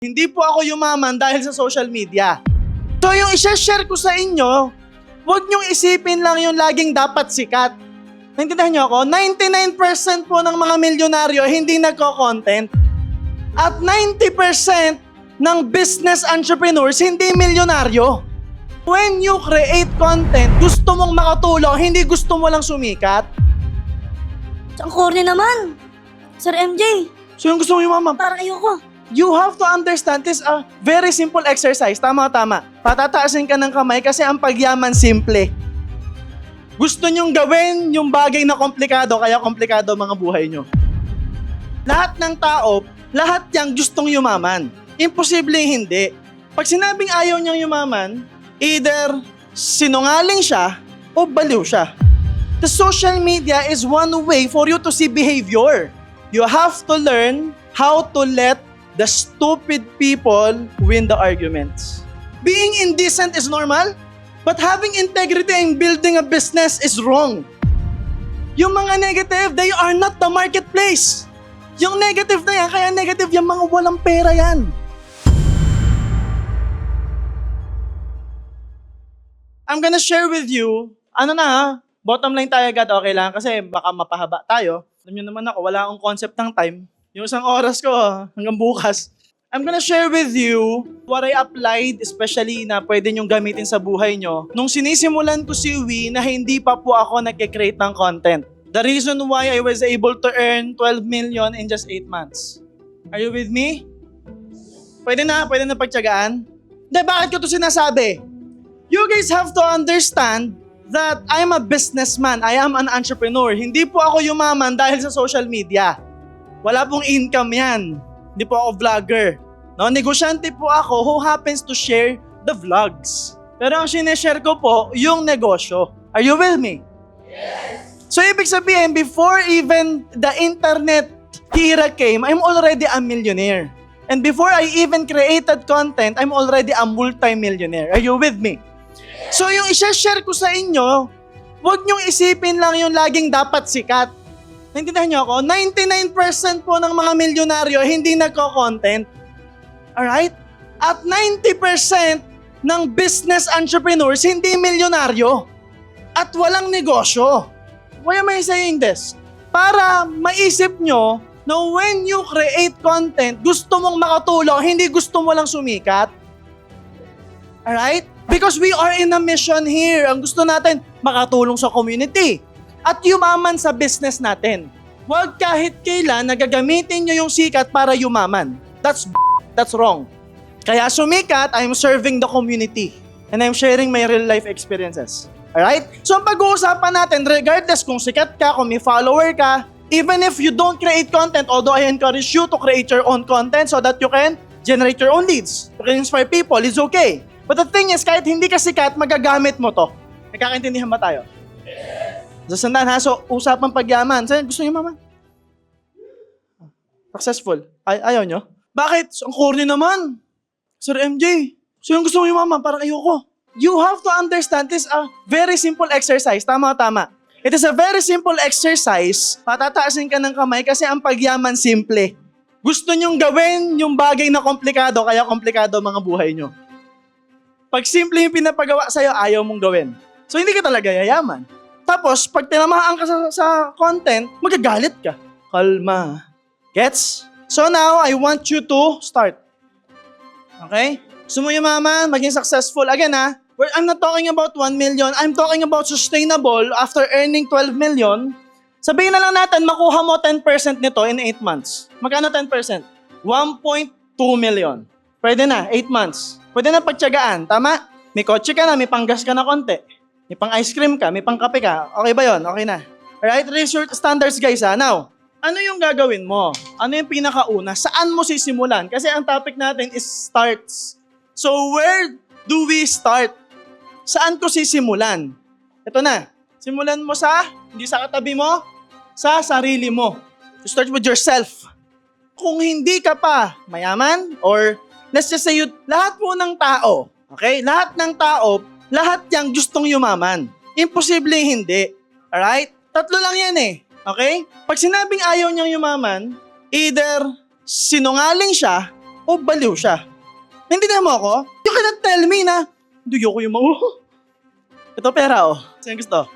Hindi po ako yumaman dahil sa social media. So yung i-share ko sa inyo, huwag niyong isipin lang yung laging dapat sikat. Naintindihan niyo ako? 99% po ng mga milyonaryo hindi nagko-content. At 90% ng business entrepreneurs hindi milyonaryo. When you create content, gusto mong makatulong, hindi gusto mo lang sumikat. Ang corny naman. Sir MJ, So yung gusto mo yumaman, parang ayoko. you have to understand this a very simple exercise. Tama. Patataasin ka ng kamay kasi ang pagyaman simple. Gusto nyong gawin yung bagay na komplikado, kaya komplikado mga buhay nyo. Lahat ng tao, lahat yang gustong yumaman. Imposible hindi. Pag sinabing ayaw niyang yumaman, either sinungaling siya o baliw siya. The social media is one way for you to see behavior. You have to learn how to let the stupid people win the arguments. Being indecent is normal, but having integrity and building a business is wrong. Yung mga negative, they are not the marketplace. Yung negative na yan, kaya negative yung mga walang pera yan. I'm gonna share with you, bottom line tayo agad, okay lang, kasi baka mapahaba tayo. Alam nyo naman ako, wala akong concept ng time. Yung isang oras ko hanggang bukas. I'm gonna share with you what I applied, especially na pwede nyong gamitin sa buhay nyo. Nung sinisimulan ko si Wee na hindi pa po ako nag-create ng content. The reason why I was able to earn 12 million in just 8 months. Are you with me? Pwede na pagtiyagaan? Hindi, bakit ko to sinasabi? You guys have to understand that I'm a businessman. I am an entrepreneur. Hindi po ako yumaman dahil sa social media. Wala pong income yan. Hindi po ako vlogger. No, negosyante po ako who happens to share the vlogs. Pero ang sineshare ko po, yung negosyo. Are you with me? Yes! So ibig sabihin, before even the internet era came, I'm already a millionaire. And before I even created content, I'm already a multi-millionaire. Are you with me? So yung i-share ko sa inyo, huwag niyong isipin lang yung laging dapat sikat. Naintindihan niyo ako? 99% po ng mga milyonaryo hindi nagko-content. Alright? At 90% ng business entrepreneurs hindi milyonaryo. At walang negosyo. Why am I saying this? Para maisip nyo na when you create content, gusto mong makatulong, hindi gusto mo lang sumikat. Alright? Because we are in a mission here. Ang gusto natin, makatulong sa community. At yumaman sa business natin. Huwag kahit kailan nagagamitin nyo yung sikat para yumaman. That's wrong. Kaya sumikat, I'm serving the community. And I'm sharing my real life experiences. Alright? So ang pag-uusapan natin, regardless kung sikat ka, kung may follower ka, even if you don't create content, although I encourage you to create your own content so that you can generate your own leads. You can inspire people, it's okay. But the thing is, kahit hindi ka sikat, magagamit mo to. Nagkakaintindihan ba tayo? Sasandaan ha, so usapang pagyaman. Saan gusto niyo mama? Successful. Ayaw nyo? Bakit? Ang corny naman. Sir MJ, sino gusto niyo mama? Parang ayoko. You have to understand this a very simple exercise. Tama. It is a very simple exercise. Patataasin ka ng kamay kasi ang pagyaman simple. Gusto nyong gawin yung bagay na komplikado, kaya komplikado mga buhay nyo. Pag simple yung pinapagawa sa'yo, ayaw mong gawin. So hindi ka talaga yayaman. Tapos, pag tinamaan ka sa content, magagalit ka. Kalma. Gets? So now, I want you to start. Okay? Gusto mo yumaman, maging successful. Again I'm not talking about 1 million. I'm talking about sustainable after earning 12 million. Sabihin na lang natin, makuha mo 10% nito in 8 months. Magkano 10%? 1.2 million. Pwede na, 8 months. Pwede na pagtiyagaan, tama? May kotse ka na, may panggas ka na konti. May pang ice cream ka, may pang kape ka. Okay ba yon? Okay na. Alright, raise your standards guys Now, ano yung gagawin mo? Ano yung pinakauna? Saan mo sisimulan? Kasi ang topic natin is starts. So where do we start? Saan ko sisimulan? Ito na. Simulan mo hindi sa katabi mo, sa sarili mo. You start with yourself. Kung hindi ka pa mayaman, or let's just say lahat po ng tao, okay? Lahat ng tao, lahat yang gustong yumaman. Imposible hindi. Alright? 3 lang yan Okay? Pag sinabing ayaw niyang yumaman, either sinungaling siya o o baliw siya? Naintindihan mo ako? You cannot tell me na, hindi ko yung ito pera Saan gusto?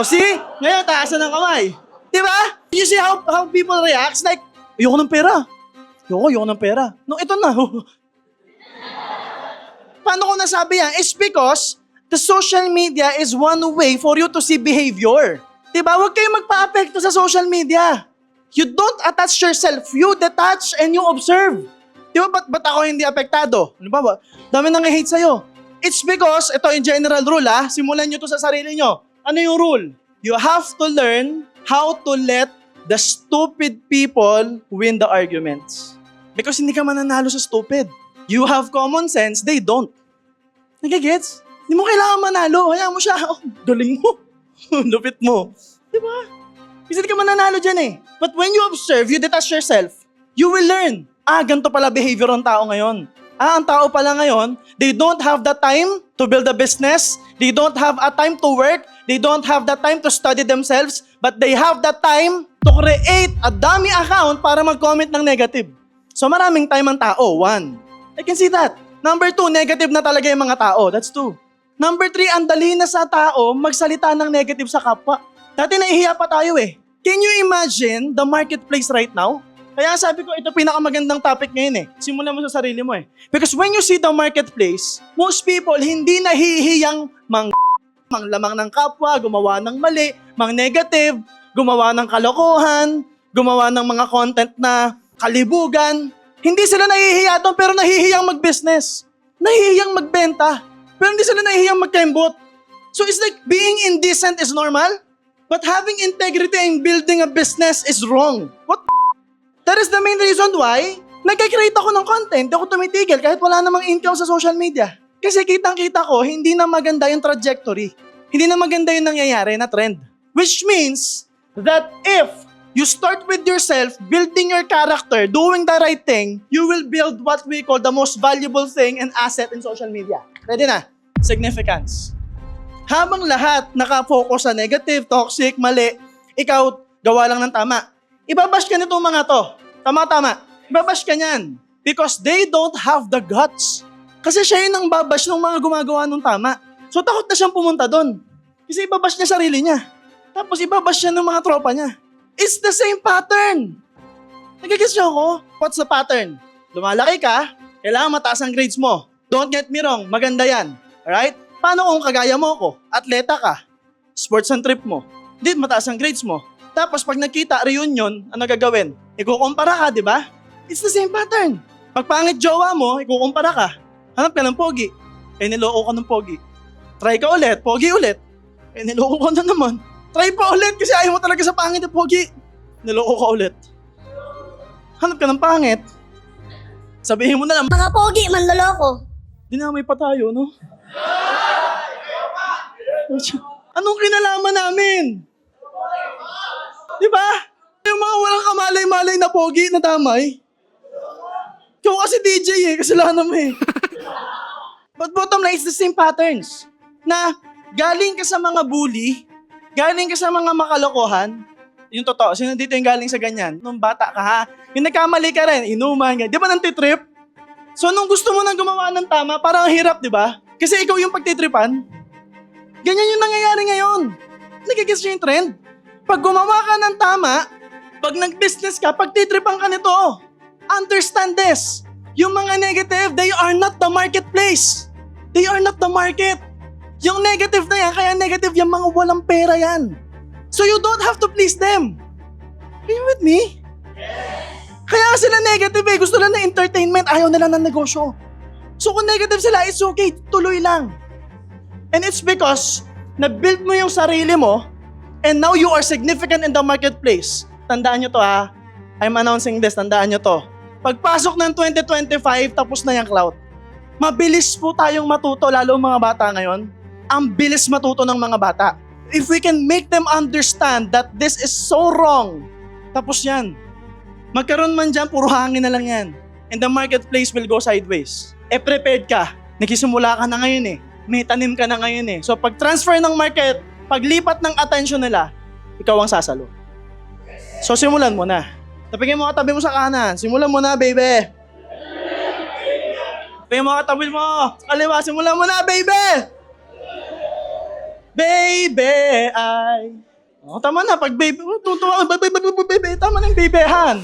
See? Ngayon, taasan ng kamay. Diba? You see how people react? Like, ayoko ng pera. Ayoko ng pera. No, ito na. Paano ko nasabi yan? It's because the social media is one way for you to see behavior. Diba? Huwag kayong magpa-apekto sa social media. You don't attach yourself. You detach and you observe. Diba? Ba't ako hindi apektado? Ano ba? Dami nang hate sa'yo. It's because, ito yung general rule simulan nyo to sa sarili nyo. Ano yung rule? You have to learn how to let the stupid people win the arguments. Because hindi ka mananalo sa stupid. You have common sense, they don't. Nagigets? Hindi mo kailangan manalo. Hayaan mo siya. Galing mo. Lupit mo. Diba? Kasi hindi ka mananalo dyan But when you observe, you detach yourself, you will learn. Ganito pala behavior ng tao ngayon. Ang tao pala ngayon, they don't have the time to build a business. They don't have a time to work. They don't have the time to study themselves. But they have the time to create a dummy account para mag-comment ng negative. So maraming time ang tao. 1. I can see that. Number 2, negative na talaga yung mga tao. That's 2. Number 3, ang dali na sa tao magsalita ng negative sa kapwa. Dati nahihiya pa tayo Can you imagine the marketplace right now? Kaya sabi ko, ito pinakamagandang topic ngayon Simulan mo sa sarili mo Because when you see the marketplace, most people hindi nahihiyang manglamang ng kapwa, gumawa ng mali, negative, gumawa ng kalokohan, gumawa ng mga content na kalibugan. Hindi sila nahihiya doon pero nahihiyang mag-business. Nahihiyang magbenta. Pero hindi sila nahihiyang magkaimbot. So it's like being indecent is normal, but having integrity and building a business is wrong. What? That is the main reason why nag-create ako ng content. Hindi ako tumitigil kahit wala namang income sa social media. Kasi kitang-kita ko, hindi na maganda yung trajectory. Hindi na maganda yung nangyayari na trend. Which means that if you start with yourself, building your character, doing the right thing, you will build what we call the most valuable thing and asset in social media. Ready na? Significance. Habang lahat nakafocus sa negative, toxic, mali, ikaw gawa lang ng tama. Ibabash ka nitong mga to. Tama-tama. Ibabash ka niyan. Because they don't have the guts. Kasi siya yun ang babash ng mga gumagawa ng tama. So takot na siyang pumunta doon. Kasi ibabash niya sarili niya. Tapos ibabash siya ng mga tropa niya. It's the same pattern. Nagigis niyo ako? What's the pattern? Lumalaki ka, kailangan mataas ang grades mo. Don't get me wrong, maganda yan. Alright? Paano kung kagaya mo ko? Atleta ka. Sports ang trip mo. Hindi mataas ang grades mo. Tapos pag nakita, reunion, ano gagawin? Ikukumpara ka, di ba? It's the same pattern. Pag pangit jowa mo, ikukumpara ka. Hanap ka ng pogi. Niloko ka ng pogi. Try ka ulit, pogi ulit. Niloko ka na naman. Try pa ulit kasi ayaw mo talaga sa pangit na pogi. Niloko ka ulit. Hanap ka ng pangit. Sabihin mo na lang, Mga pogi, manloloko. dinamay pa tayo, no? Anong kinalaman namin? Di ba? Yung mga walang kamalay-malay na pogi na damay. Ikaw kasi DJ kasalanan mo But bottom line, it's the same patterns. Na galing ka sa mga bully, galing ka sa mga makalokohan, yung totoo, sino dito yung galing sa ganyan? Nung bata ka yung nagkamali ka rin, inuman, ganyan. Di ba nantitrip? So nung gusto mo nang gumawa ng tama, parang hirap, di ba? Kasi ikaw yung pagtitripan. Ganyan yung nangyayari ngayon. Nagigis yung trend. Pag gumawa ka ng tama, pag nag-business ka, pagtitripan ka nito. Understand this. Yung mga negative, they are not the marketplace. They are not the market. Yung negative na yan, kaya negative yung mga walang pera yan. So you don't have to please them. Are you with me? Kaya sila negative gusto nila ng entertainment, ayaw nila ng negosyo. So kung negative sila, it's okay, tuloy lang. And it's because na-build mo yung sarili mo and now you are significant in the marketplace. Tandaan nyo to I'm announcing this, tandaan nyo to. Pagpasok ng 2025, tapos na yung clout. Mabilis po tayong matuto, lalo mga bata ngayon. Ang bilis matuto ng mga bata. If we can make them understand that this is so wrong, tapos yan. Magkaroon man dyan, puro hangin na lang yan. And the marketplace will go sideways. Prepared ka. Nagsisimula ka na ngayon May tanim ka na ngayon So pag transfer ng market, paglipat ng attention nila, ikaw ang sasalo. So simulan mo na. Tapigin mo katabi mo sa kanan. Simulan mo na, baby. Pa yung mga katabil mo. Kaliwa, simulan mo na, baby! Baby, ay... Oh, tama na. Pag baby, tutuwa, baby, tama na yung babyhan.